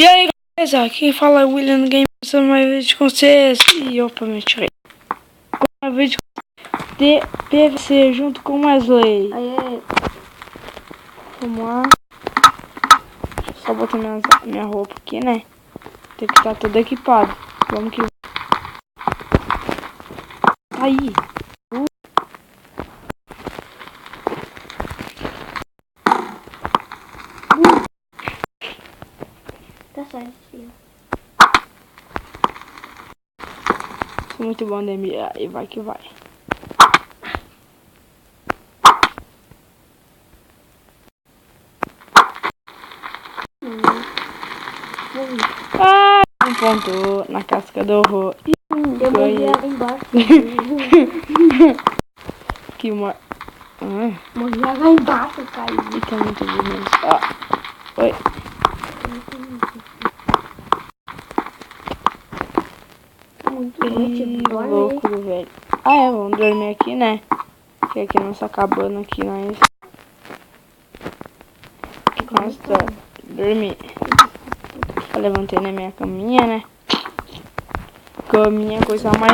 E aí, galera, aqui fala William Game, começando mais vídeo com vocês. E opa, me tirei. Mais vídeo de PVC junto com Wesley. Aí. Vamos lá. Só botar minha roupa aqui, né? Tem que estar tudo equipado. Vamos que... Aí. Tá certo, filho. Sou muito bom de mirar e vai que vai. Ah, um ponto na casca do horror. Eu morri lá embaixo. Que uma... Morri lá embaixo, caí. E tá muito bonito. Ó. Oi. Muito Louco, velho. Ah, é, vamos dormir aqui, né? Porque aqui nossa cabana aqui, nós... Nós tá dormir. Eu levantei na minha caminha, né? Caminha, coisa mais...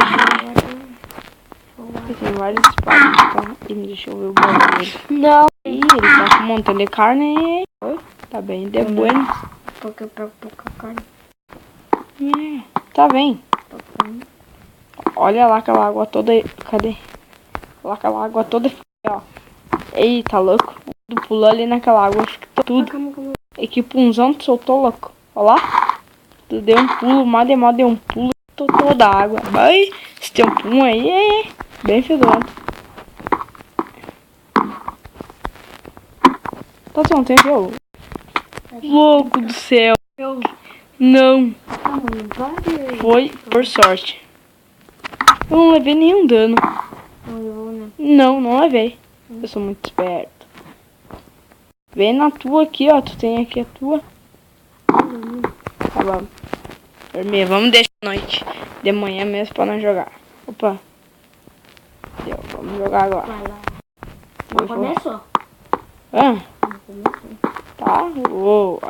Aqui tem vários espaços, tá? E me deixou ver o bagulho. Não. Ih, ele tá com um montão de carne. Oi, tá bem, de bueno. Porque eu pego pouca carne. Tá bem. Olha lá aquela água toda. Cadê? Olha aquela água toda. Ó. Eita, louco. Pulou ali naquela água. Acho que tudo. E que punzão soltou, louco. Olha lá. Tu deu um pulo, mal deu um pulo. Toda a água. Vai. Esse teu pum aí é bem fedorento. Tá bom, tem viu? Louco do céu. Não. Foi por sorte. Eu não levei nenhum dano. Não levei. Eu sou muito esperto. Vem na tua aqui, ó. Tu tem aqui a tua. Tá bom. Dormir. Vamos deixar a noite. De manhã mesmo pra nós jogar. Opa. Deu. Vamos jogar agora. Vai lá. Não começou? Ah, Não começou. tá. Uou.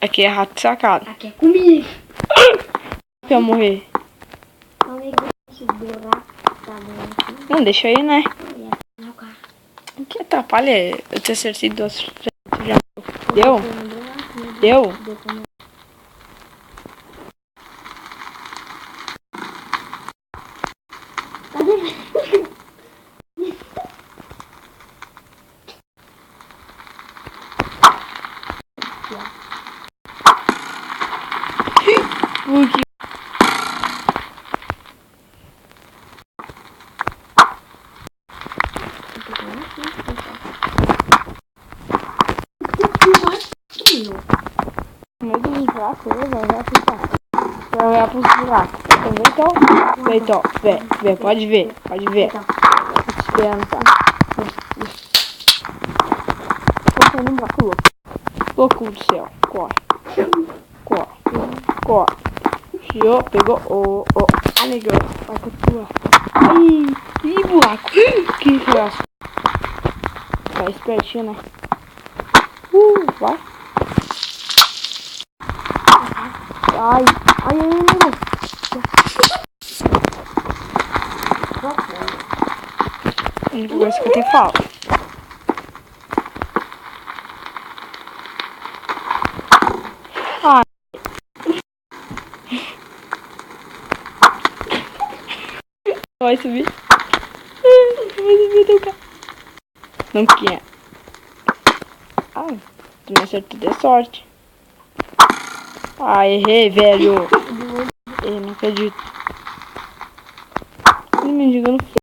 Aqui é rato sacado. Aqui é comigo. Que eu morrer. Não, deixa aí, né? O que atrapalha eu ter acertado duas. Deu? Deu? Porque... Meu Deus, buraco, vai olhar pros buracos. Vem então, vem, pode ver. Tô te esperando, tá? Tô saindo um buraco louco. Louco do céu, corre. Chiou, pegou, ah, negão, vai com a tua. Ih, buraco. Que graça. Vai espertinho, né? Vai. Ai, não. A única coisa que eu tenho falta. Vai subir. Teu carro. Não quer. Tu me acertou de sorte. Errei, velho. Não acredito. Ele me jogando fogo.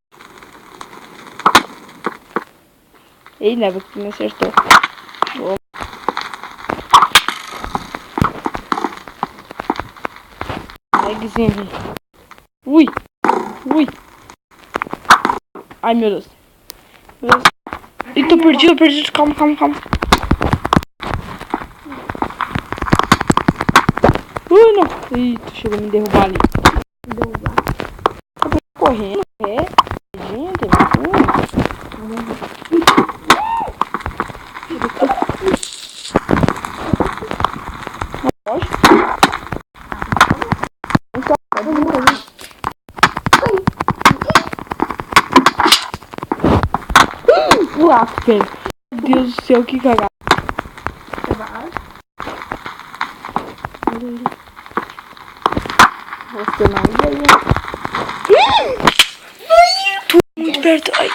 Ei, Neva, que tu me acertou. Legzinho. Ui. Ai, meu Deus. Ih, tô perdido. Calma. Não. Ih, tu chegou a me derrubar ali. Tá correndo, gente, não pode. cagaço, velho. Meu Deus do céu, que cagaço. Você não ia. Muito perto. Ai.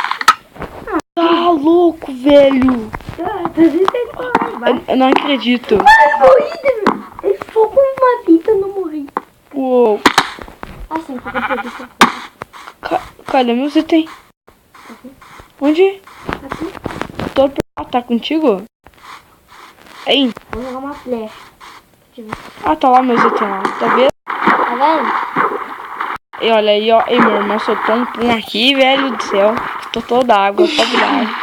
Tá louco, velho. Eu não acredito. Eu morri, ele ficou com uma vida, eu não morri. Uou. Assim, porque eu perdi seu Cadê meu você tem? Onde? Aqui. Tá contigo? Aí. Vou jogar uma flecha. Tá lá meu ZT lá. Tá vendo? Tá vendo? E olha aí, ó. Ei, meu irmão soltou um pum aqui, velho do céu. Tô toda água, pobre da água.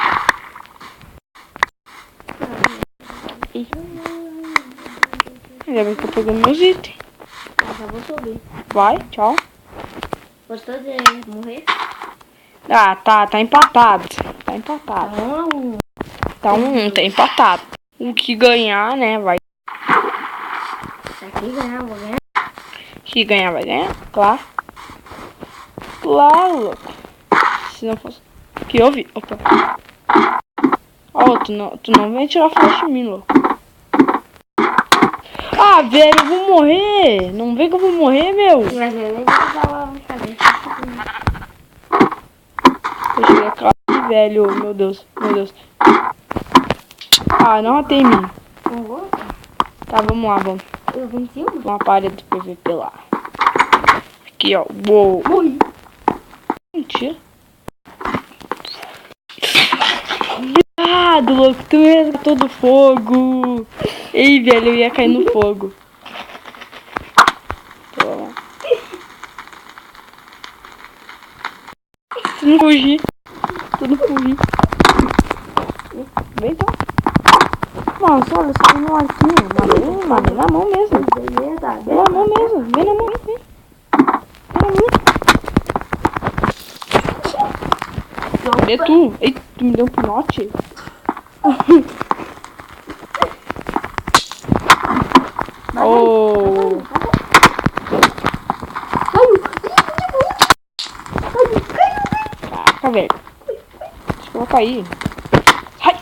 Ainda bem que eu peguei meus itens. Já vou subir. Vai, tchau. Gostou de morrer? Tá empatado. Tá empatado. Não. Tá tá empatado. O que ganhar, né, vai. Se aqui ganhar, eu vou ganhar. Que ganhar vai ganhar, claro. Claro, louco. Se não fosse... Que houve? Opa. Ó, tu não vem tirar flash de mim, louco. Velho, eu vou morrer. Não vem que eu vou morrer, meu. Mas eu nem vou dar uma brincadeira. Eu cheguei aqui, velho. Meu Deus, meu Deus. Não matei em mim. Não vou? Tá, vamos lá, vamos. Eu venci uma. Uma parede do PVP lá. Aqui, ó. Uou. Morri. Mentira. Do louco, tu me resgatou do fogo. Ei, velho, eu ia cair no fogo. Tu não fugir. Vem então. Nossa, olha, só tem um arquinho. Mas vem na mão mesmo. Vem na mão mesmo. Vem na mão, vem. Cadê tu? Ei, tu me deu um pinote? Oh. Caraca, velho. Acho que eu vou cair. Ai.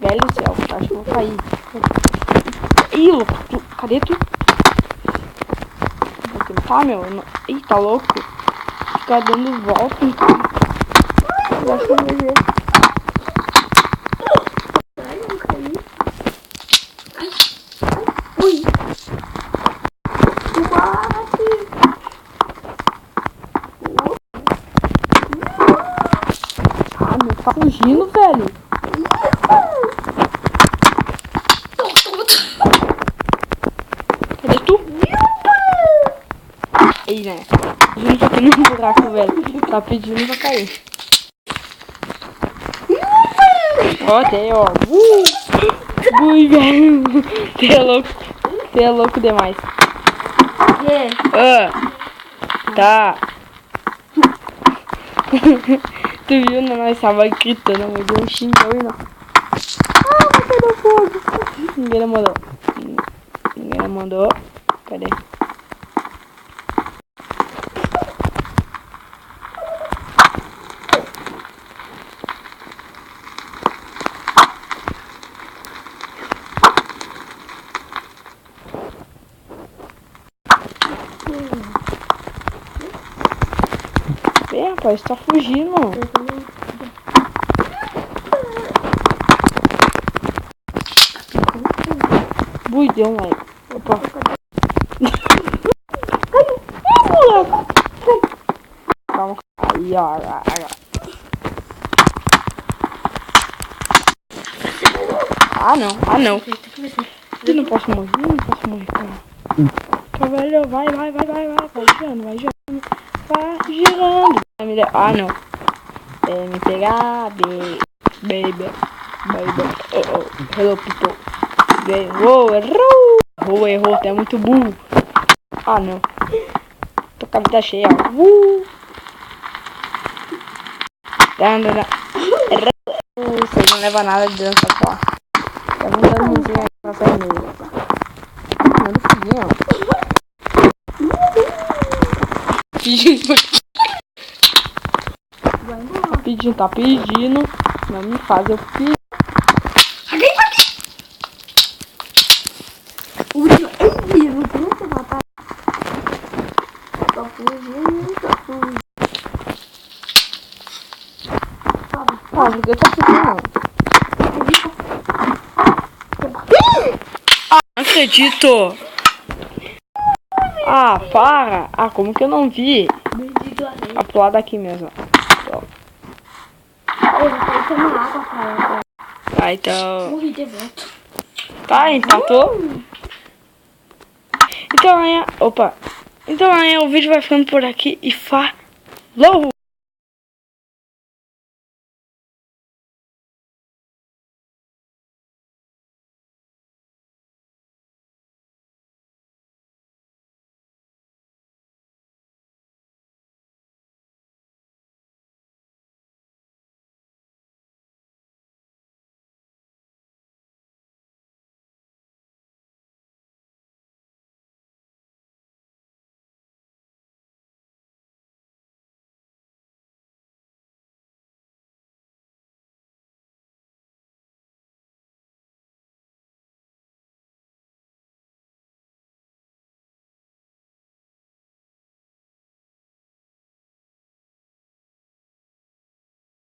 Velho do céu, acho que eu vou cair. Ih, louco, cadê tu? Vou tentar, meu. Ih, tá louco? Ficar dando volta em cara. Eu acho que eu vou ver. Tá fugindo, velho. Cadê tu? Ei, né? Fugindo pra cair no buraco, velho. Tá pedindo pra cair. Ó, tem, ó. Ui, velho. Você é louco demais. Tá. Tu viu, né? Nós tava gritando, mas deu um xingão e não. Mas cadê o fogo? Ninguém não mandou. Cadê? Vem, rapaz, tá fugindo. Bui, deu um like. Opa. Calma. Aí, ó. Não. Eu não posso morrer, cara. Tá, velho, vai. Vai girando. Não. Vem me pegar, baby. Hello, people. Errou, tu é muito burro. Não. Tô com a vida cheia. Isso aí não leva nada de dança, pô. Tá mandando música aí pra sair mesmo. Manda foguinho, ó. Pedindo pedindo, tá pedindo. Não me faz eu pedir. O vídeo é vivo, tu não vai matar. Tô fugindo, tô fugindo. Ah, porque eu tô fugindo. Não acredito. Ah, para. Ah, como que eu não vi? Bendito a Deus. A pular daqui mesmo. Eu vou tomar água, cara. Tá, então... Morri de volta. Tá, empatou. Então, amanhã... Opa. Então, amanhã o vídeo vai ficando por aqui e falou!